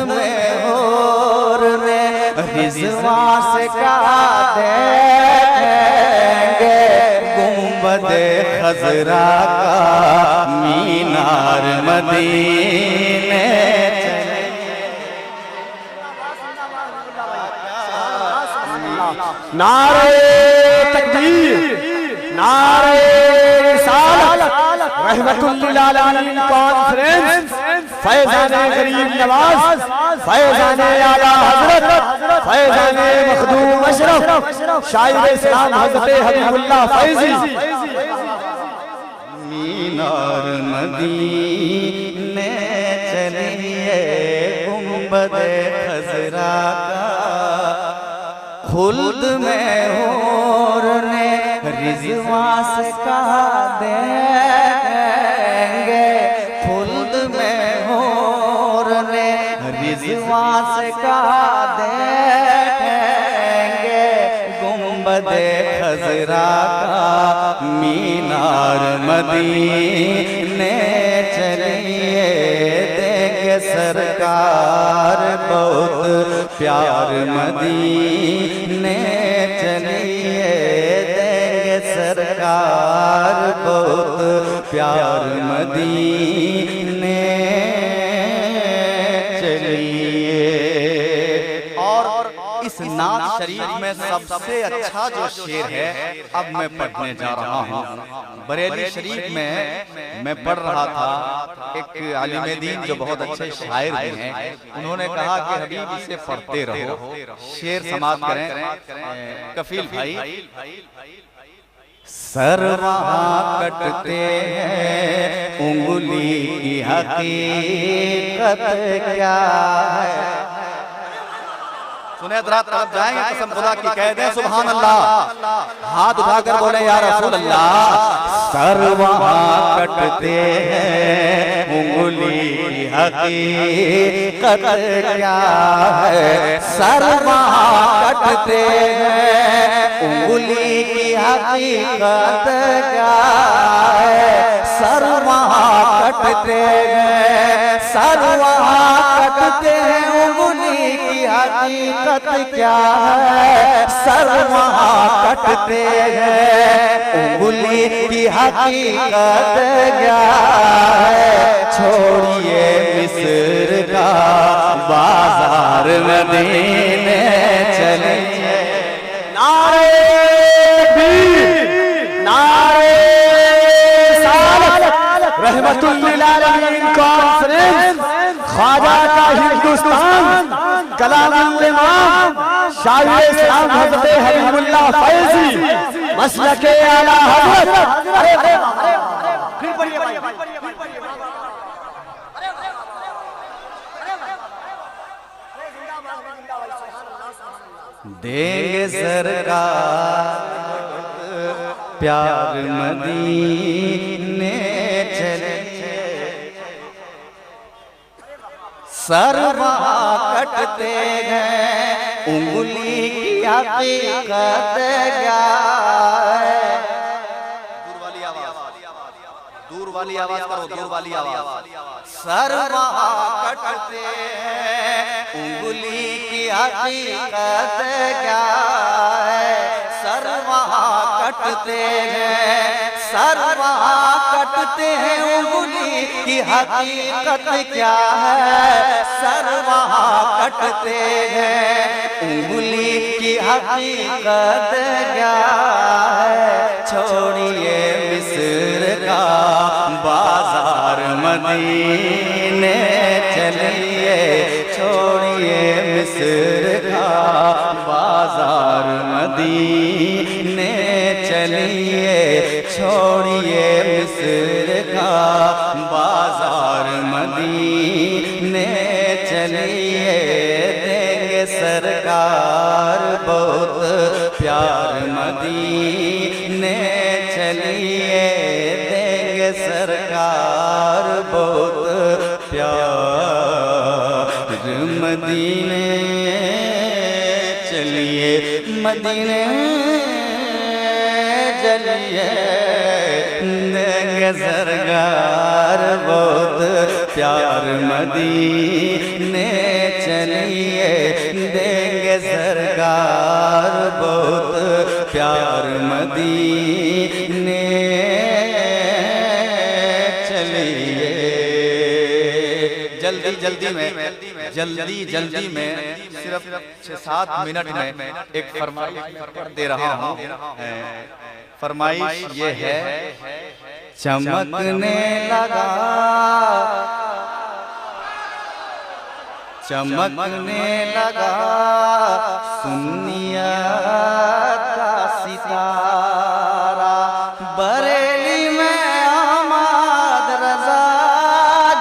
में होर ने रिज़वां से का देखेंगे गुंबदे खजरा का मीनार मदीने नारे तकबीर, नारे रिसालत, रहमतुल लिल आलमीन कॉन्फ्रेंस, फैज़ाने गरीब नवाज, फैज़ाने आला हज़रत, फैज़ाने मखदूम अशरफ, शायर इस्लाम हज़रत हबीबुल्लाह फैज़ी। मीनार मदीने चलिए गुंबदे खजरा का खुल्द में होर ने रिज़वां से कहा देंगे खुल्द में होर ने रिज़वां से कहा देंगे गुंबदे खजरा का मीनार मदीने चलिए देंगे सरकार बहुत प्यार मदीने चलिए देंगे सरकार बहुत प्यार मदीने चलिए। और इस नात शरीफ में सबसे अच्छा जो शेर है अब मैं पढ़ने जा रहा हूँ। बरेली शरीफ में मैं पढ़ रहा था, एक आलिम दीन जो बहुत अच्छे शायर भी हैं, उन्होंने कहा कि हबीब इसे पढ़ते रहो। शेर समाप्त करें कफील भाई। सर वहाँ कटते हैं उंगली की हकीकत क्या है। सुने रात तरफ जाएंगे, कसम खुदा की कह दें सुभान अल्लाह, हाथ उठाकर बोले या रसूल अल्लाह। सर वहाँ कटते हैं उंगली की हकीकत क्या है। सर वहाँ कटते हैं उंगली की हकीकत क्या है। सर वहाँ कटते हैं, सर वहाँ कटते हैं उंगली की हकीकत क्या है। सर वहाँ कटते हैं उंगली की हकीकत क्या है। छोड़िए मिस्र का बाजार मदीने चलिए। नारे तकबीर, नारे रिसालत, रहमतुल लिल आलमीन कॉन्फ्रेंस, ख्वाजा का हिंदुस्तान, कलामुल इमाम, शायर इस्लाम हज़रत हबीबुल्लाह फैज़ी, मसलके आला हज़रत। फिर पढ़िए भाई, देंगे सरकार प्यार मदीने चलिए। सर वहाँ कटते हैं उंगली की हकीकत क्या है। दूर वाली आवाज करो, दूर वाली आवाज। सर वहाँ कटते हैं उंगली की हकीकत क्या है। सर वहाँ कटते हैं, सर वहाँ कटते हैं उंगली की हकीकत क्या है। सर वहाँ कटते हैं उंगली की हकीकत क्या है। छोड़िए मिस्र का बाजार मदीने चलिए। छोड़िए मिस्र का बाजार मदीने चलिए। छोड़िए मिस्र का बाजार मदीने चलिए। देंगे सरकार बहुत प्यार मदीने चलिए। देंगे सरकार बहुत प्यार मदीने चलिए। मदीने चलिए देंगे सरकार बहुत प्यार मदीने चलिए देंगे सरकार बहुत प्यार मदीने चलिए। जल्दी में सिर्फ 6-7 मिनट में एक फरमाइश दे रहा हूँ। फरमाइश ये है, चमकने लगा सुन्नियत का सितारा, बरेली में अहमद रजा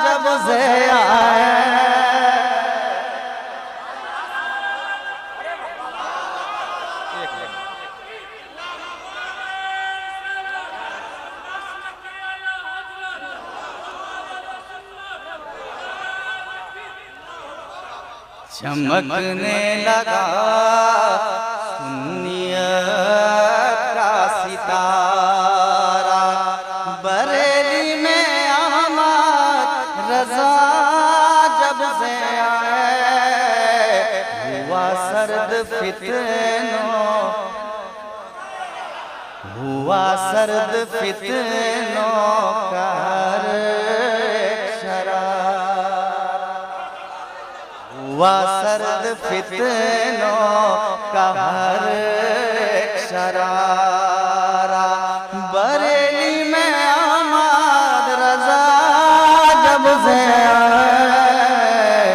जब से आए। चमकने लगा सुन्नियत का सितारा, बरेली में अहमद रजा जब से आए। हुआ सर्द फितनों का सर्द फितनों का हर शरारा, बरेली में अहमद रजा जब से आए।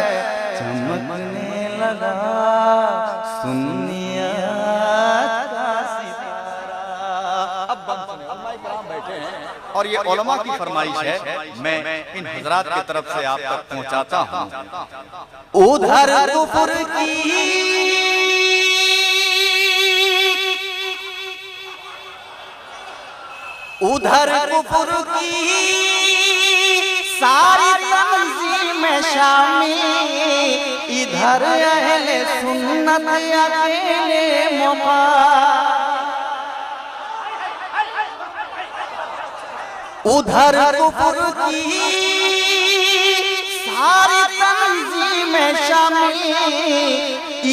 चमकने लगा सुन्नियत का सितारा। अब बैठे हैं और ये उलमा की फरमाइश है, मैं इन हजरात की तरफ से आप तक पहुंचाता हूं। उधर कुफर की सारी तंजीम शामी, इधर अहले सुन्नत अकेले उधर कुफर की सारी तंजीम शामी,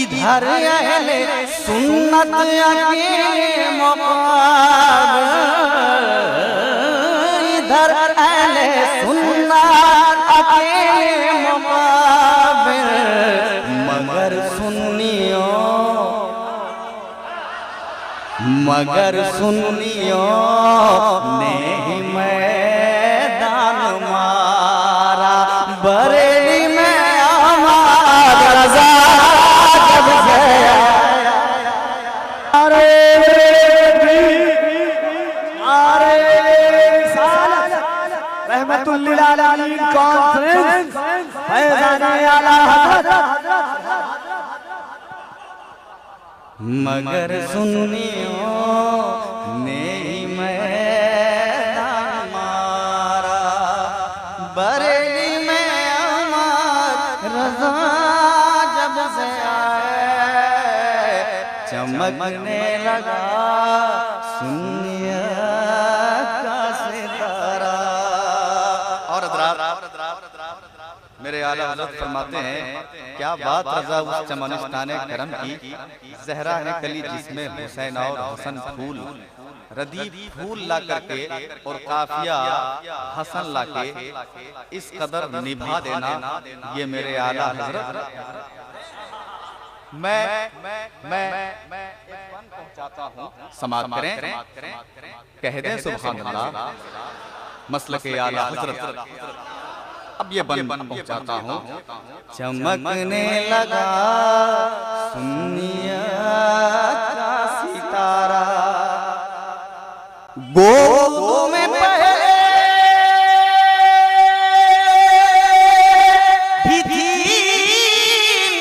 इधर अहले सुन्नत अकेले मुकाबिल, इधर अहले सुन्नत अकेले मुकाबिल। मगर सुन्नियों ने ही मैदान मारा, बरेली में अहमद रजा जब से आया। रहमतुल लिल आलमीन कॉन्फ्रेंस फैज़ाने आला हज़रत। मगर सुन्नियों ने ही मैदान मारा, बरेली में अहमद रजा जब से आए। चमकने लगा सुन्नियत का सितारा। और मेरे आला हज़रत फरमाते हैं, क्या बात रज़ा उस चमनिस्ताने करम की, ज़हरा है कली जिसमें हुसैन और हसन फूल, रदीफ फूल ला करके और काफिया हसन ला के इस कदर निभा देना, ये मेरे आला हज़रत। मैं पहुंचाता हूँ, समाअत करें, कह दें सुभान अल्लाह, मसलके आला हज़रत। अब ये बन पहुंचाता हूँ। चमकने लगा सुन्नियत का सितारा, गोद में पहले भी थी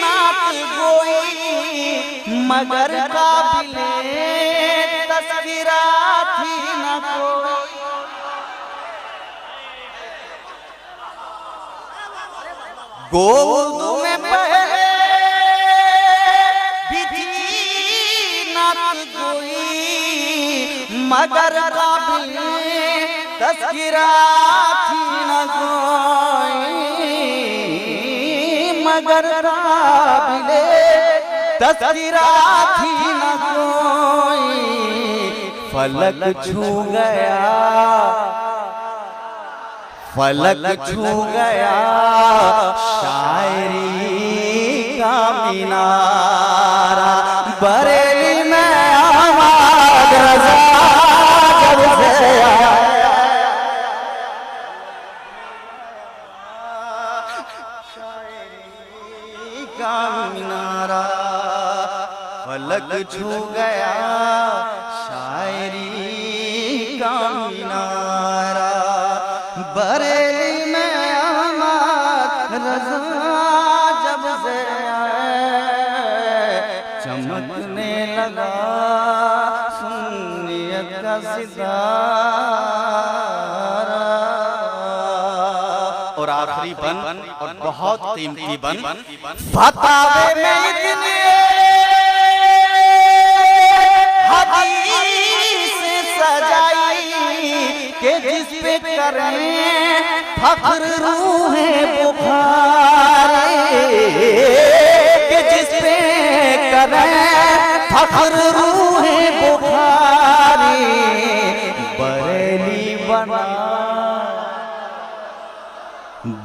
नात गोई, मगर काबिले तस्वीरा थी न कोई। गोद में पहले भी थी नात गोई, मगर काबिल तस्किरा थी न कोई, मगर काबिल तस्वीरा थी न कोई, फलक छू गया, फलक छू गया शायरी का मीनारा। बरेली में आवाज़ रज़ा जब से आया, शायरी का मीनारा, फलक छू गया शायरी का मीनारा। बरेली में आवाज़ रज़ा जब से आए, चमकने लगा सुन्नियत का सितारा। और आखिरी बन और बहुत कीमती बन, फतावे में इतने हदीस सजाई के जिस पे करें फख्र रूहे बुखारी, के जिस पे करें फख्र रूहे बुखारी। बरेली बना,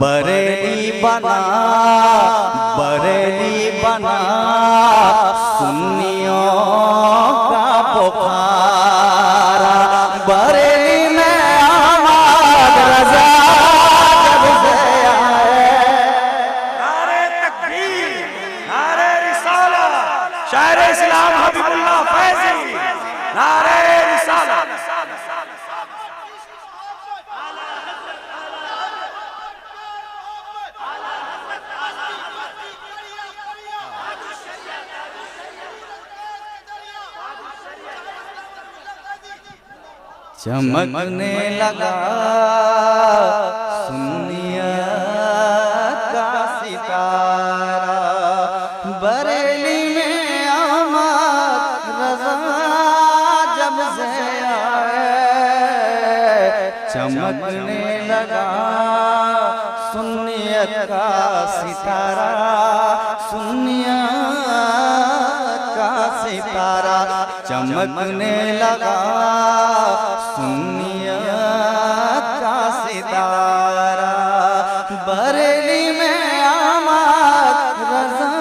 बरेली बना, बरेली बना सुन्नियों का बुखारा। बरेली में आवाज़ रज़ा जब से आए, नारे तकबीर, नारे रिसालत, शायर इस्लाम हबीबुल्लाह फैज़ी, नारे रिसालत। चमकने लगा सुन्नियत का सितारा। बरेली में आवाज़ रज़ा जब से आए, चमकने लगा सुन्नियत का सितारा, सुन्नियत का सितारा। चमकने लगा सुन्नियत का सितारा। बरेली में आवाज़ रज़ा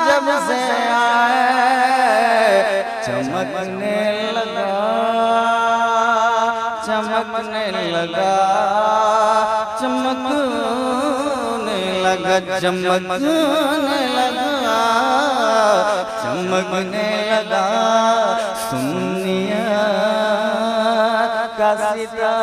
जब से आए, चमकने लगा, चमकने लगा, चमकने लगा, चमकने लगा, चमकने लगा सुन्नियत का सितारा।